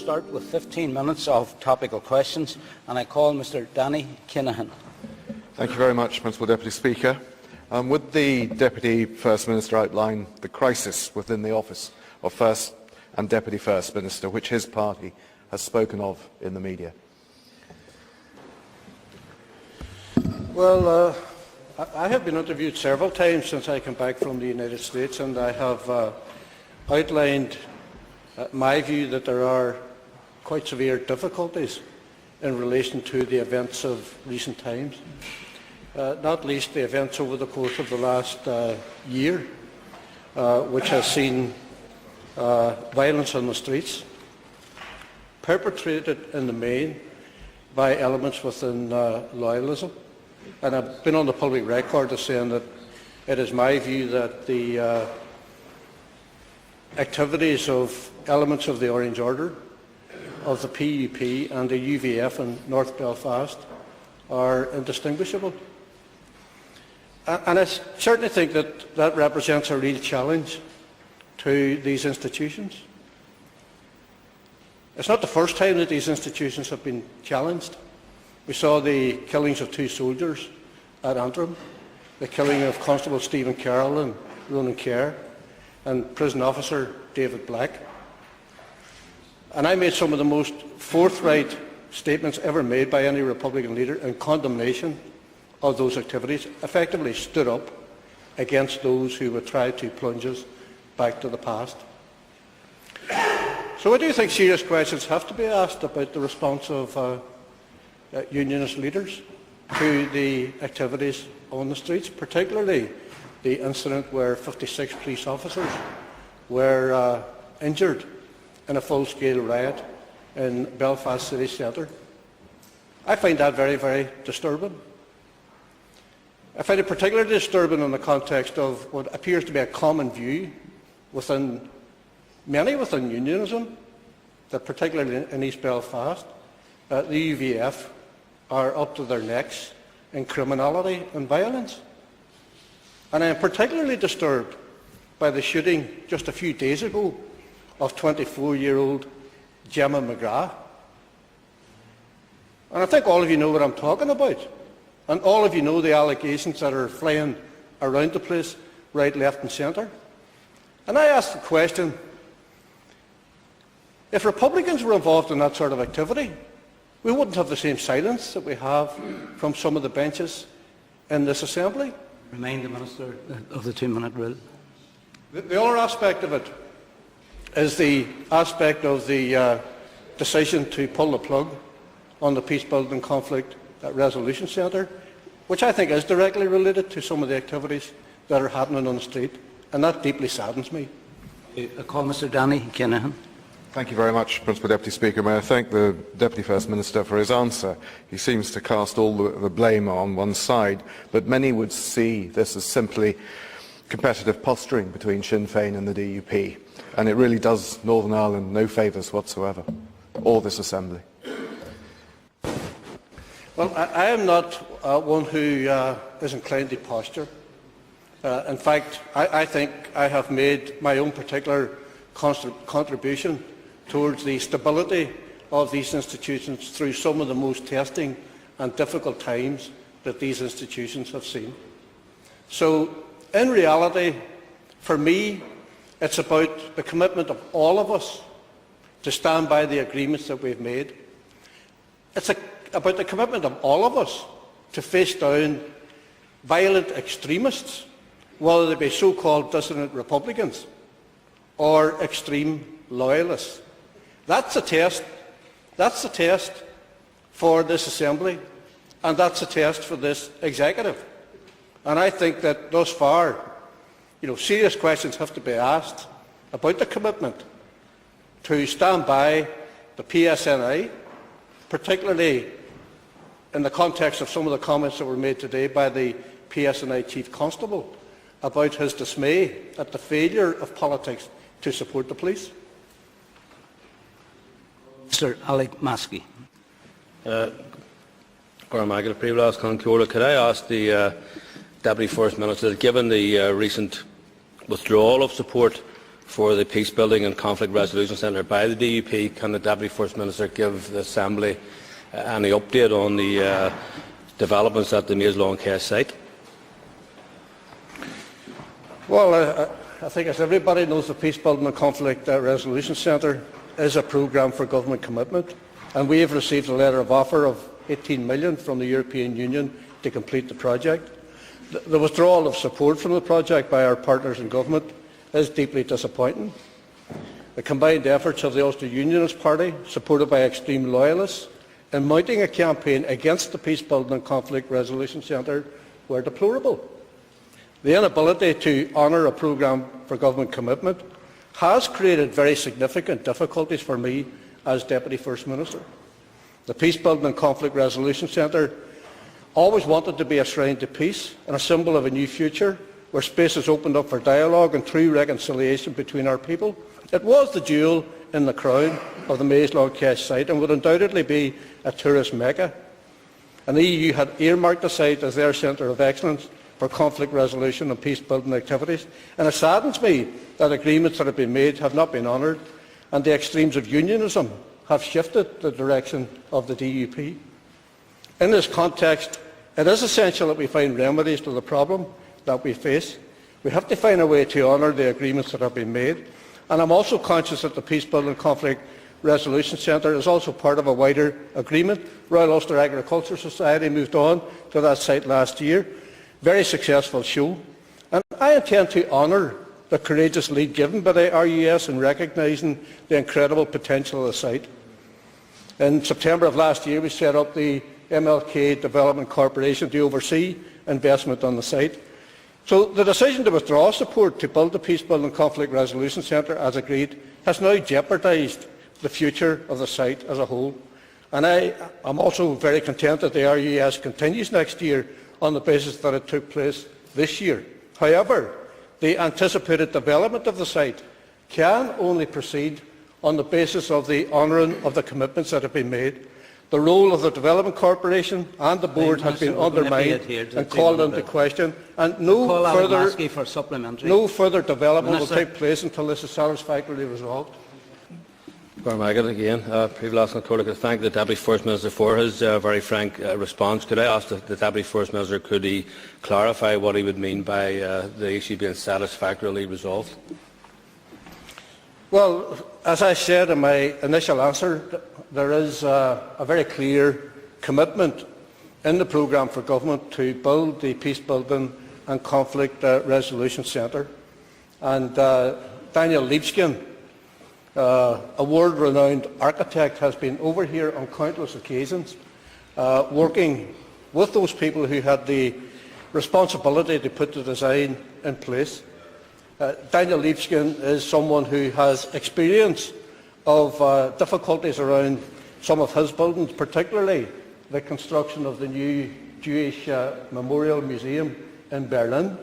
start with 15 minutes of topical questions, and I call Mr. Danny Kinahan. Thank you very much, Principal Deputy Speaker. Would the Deputy First Minister outline the crisis within the office of First and Deputy First Minister, which his party has spoken of in the media? Well, I have been interviewed several times since I came back from the United States, and I have outlined my view that there are quite severe difficulties in relation to the events of recent times, not least the events over the course of the last year, which has seen violence on the streets, perpetrated in the main by elements within Loyalism. And I've been on the public record as saying that it is my view that the activities of elements of the Orange Order, of the PUP and the UVF in North Belfast are indistinguishable. And I certainly think that that represents a real challenge to these institutions. It's not the first time that these institutions have been challenged. We saw the killings of 2 soldiers at Antrim, the killing of Constable Stephen Carroll and Ronan Kerr, and prison officer David Black. And I made some of the most forthright statements ever made by any Republican leader in condemnation of those activities, effectively stood up against those who would try to plunge us back to the past. So I do think serious questions have to be asked about the response of Unionist leaders to the activities on the streets, particularly the incident where 56 police officers were injured in a full-scale riot in Belfast city centre. I find that very, very disturbing. I find it particularly disturbing in the context of what appears to be a common view within many within Unionism, that particularly in East Belfast, the UVF are up to their necks in criminality and violence. And I am particularly disturbed by the shooting just a few days ago of 24-year-old Gemma McGrath. And I think all of you know what I'm talking about. And all of you know the allegations that are flying around the place, right, left and centre. And I ask the question, if Republicans were involved in that sort of activity, we wouldn't have the same silence that we have from some of the benches in this Assembly. Remind the Minister of the 2-minute rule. The other aspect of it is the aspect of the decision to pull the plug on the Peace Building Conflict Resolution Centre, which I think is directly related to some of the activities that are happening on the street, and that deeply saddens me. I call Mr. Danny Kinahan. Thank you very much, Principal Deputy Speaker. May I thank the Deputy First Minister for his answer. He seems to cast all the blame on one side, but many would see this as simply competitive posturing between Sinn Féin and the DUP, and it really does Northern Ireland no favours whatsoever, or this Assembly. Well, I am not one who is inclined to posture. In fact, I think I have made my own particular contribution towards the stability of these institutions through some of the most testing and difficult times that these institutions have seen. So, in reality, for me, it's about the commitment of all of us to stand by the agreements that we've made. It's about the commitment of all of us to face down violent extremists, whether they be so-called dissident Republicans or extreme Loyalists. That's the test. That's the test for this Assembly, and that's the test for this Executive. And I think that thus far, serious questions have to be asked about the commitment to stand by the PSNI, particularly in the context of some of the comments that were made today by the PSNI Chief Constable about his dismay at the failure of politics to support the police. Sir Alec Maskey. Could I ask the Deputy First Minister, given the recent withdrawal of support for the Peace Building and Conflict Resolution Centre by the DUP. Can the Deputy First Minister give the Assembly any update on the developments at the Long Kesh site? Well, I think, as everybody knows, the Peace Building and Conflict Resolution Centre is a programme for government commitment, and we have received a letter of offer of 18 million from the European Union to complete the project. The withdrawal of support from the project by our partners in government is deeply disappointing. The combined efforts of the Ulster Unionist Party, supported by extreme Loyalists, in mounting a campaign against the Peace Building and Conflict Resolution Centre were deplorable. The inability to honour a programme for government commitment has created very significant difficulties for me as Deputy First Minister. The Peace Building and Conflict Resolution Centre always wanted to be a shrine to peace and a symbol of a new future where space is opened up for dialogue and true reconciliation between our people. It was the jewel in the crown of the Long Kesh site and would undoubtedly be a tourist mecca. And the EU had earmarked the site as their centre of excellence for conflict resolution and peace building activities. And it saddens me that agreements that have been made have not been honoured, and the extremes of unionism have shifted the direction of the DUP. In this context, it is essential that we find remedies to the problem that we face. We have to find a way to honour the agreements that have been made. And I'm also conscious that the Peace Building Conflict Resolution Centre is also part of a wider agreement. Royal Ulster Agricultural Society moved on to that site last year. Very successful show. And I intend to honour the courageous lead given by the RUS in recognising the incredible potential of the site. In September of last year, we set up the MLK Development Corporation to oversee investment on the site. So the decision to withdraw support to build the Peace Building Conflict Resolution Centre, as agreed, has now jeopardised the future of the site as a whole. And I am also very content that the RUS continues next year on the basis that it took place this year. However, the anticipated development of the site can only proceed on the basis of the honouring of the commitments that have been made. The role of the Development Corporation and the board has been undermined and called into question, and no further development will take place until this is satisfactorily resolved. Again, to thank the Deputy First Minister for his very frank response. Could I ask the Deputy First Minister, could he clarify what he would mean by the issue being satisfactorily resolved? Well, as I said in my initial answer, there is a very clear commitment in the programme for government to build the Peace Building and Conflict Resolution Centre. And Daniel Liebskin, a world-renowned architect, has been over here on countless occasions, working with those people who had the responsibility to put the design in place. Daniel Liebskin is someone who has experience of difficulties around some of his buildings, particularly the construction of the new Jewish Memorial Museum in Berlin.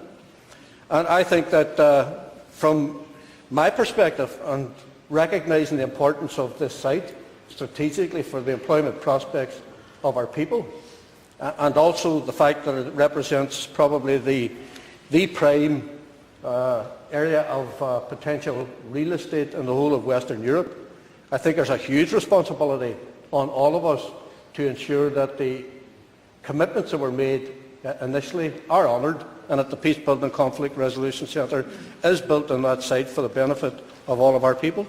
And I think that from my perspective, and recognising the importance of this site strategically for the employment prospects of our people, and also the fact that it represents probably the prime area of potential real estate in the whole of Western Europe, I think there's a huge responsibility on all of us to ensure that the commitments that were made initially are honoured, and that the Peace Building and Conflict Resolution Centre is built on that site for the benefit of all of our people.